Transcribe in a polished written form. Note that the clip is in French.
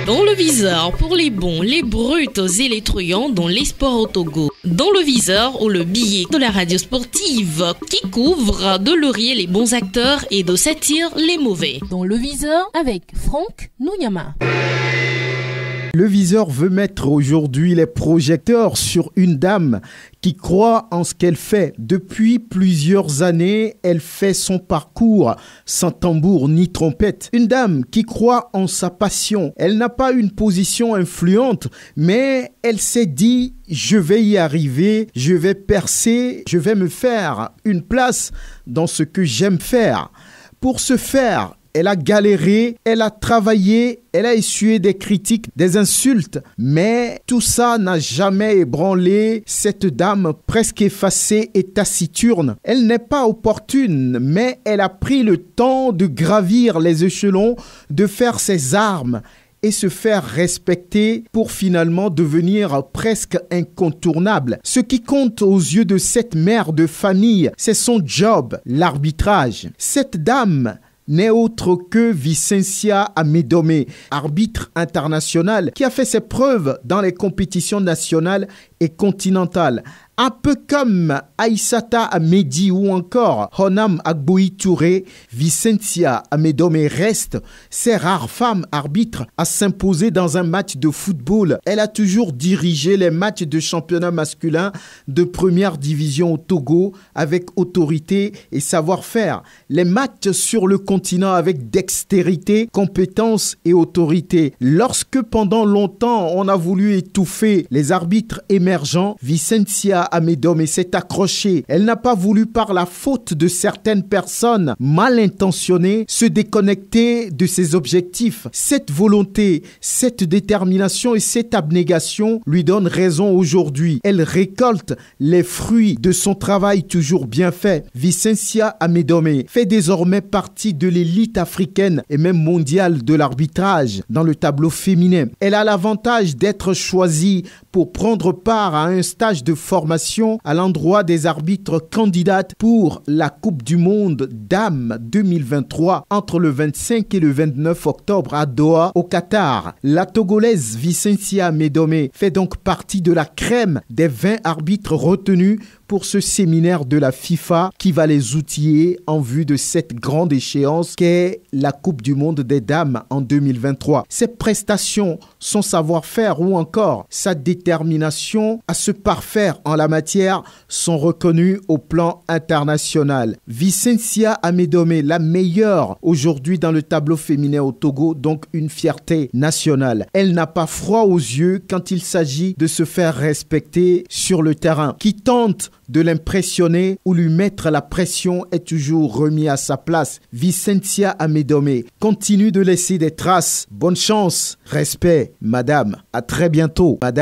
Dans le viseur pour les bons, les brutes et les truands dans les sports au Togo. Dans le viseur ou le billet de la radio sportive qui couvre de laurier les bons acteurs et de satire les mauvais. Dans le viseur avec Franck Nouyama. Le viseur veut mettre aujourd'hui les projecteurs sur une dame qui croit en ce qu'elle fait. Depuis plusieurs années, elle fait son parcours sans tambour ni trompette. Une dame qui croit en sa passion. Elle n'a pas une position influente, mais elle s'est dit « je vais y arriver, je vais percer, je vais me faire une place dans ce que j'aime faire ». Pour ce faire, elle a galéré, elle a travaillé, elle a essuyé des critiques, des insultes, mais tout ça n'a jamais ébranlé cette dame presque effacée et taciturne. Elle n'est pas opportune, mais elle a pris le temps de gravir les échelons, de faire ses armes et se faire respecter pour finalement devenir presque incontournable. Ce qui compte aux yeux de cette mère de famille, c'est son job, l'arbitrage. Cette dame n'est autre que Vicencia Amedome, arbitre international qui a fait ses preuves dans les compétitions nationales et continentales. Un peu comme Aïssata Amedi ou encore Honam Agboui Touré, Vicencia Amedome reste ces rares femmes arbitres à s'imposer dans un match de football. Elle a toujours dirigé les matchs de championnat masculin de première division au Togo avec autorité et savoir-faire. Les matchs sur le continent avec dextérité, compétence et autorité. Lorsque pendant longtemps on a voulu étouffer les arbitres émergents, Vicencia Amedome s'est accrochée. Elle n'a pas voulu, par la faute de certaines personnes mal intentionnées, se déconnecter de ses objectifs. Cette volonté, cette détermination et cette abnégation lui donnent raison aujourd'hui. Elle récolte les fruits de son travail toujours bien fait. Vicencia Amedome fait désormais partie de l'élite africaine et même mondiale de l'arbitrage dans le tableau féminin. Elle a l'avantage d'être choisie pour prendre part à un stage de formation à l'endroit des arbitres candidates pour la Coupe du Monde Dames 2023 entre le 25 et le 29 octobre à Doha, au Qatar. La Togolaise Vicencia Amedome fait donc partie de la crème des 20 arbitres retenus pour ce séminaire de la FIFA qui va les outiller en vue de cette grande échéance qu'est la Coupe du Monde des Dames en 2023. Ses prestations, son savoir-faire ou encore sa détermination à se parfaire en la matière sont reconnus au plan international. Vicencia Amedome, la meilleure aujourd'hui dans le tableau féminin au Togo, donc une fierté nationale. Elle n'a pas froid aux yeux quand il s'agit de se faire respecter sur le terrain. Qui tente de l'impressionner ou lui mettre la pression est toujours remis à sa place. Vicencia Amedome continue de laisser des traces. Bonne chance, respect, madame. À très bientôt, madame.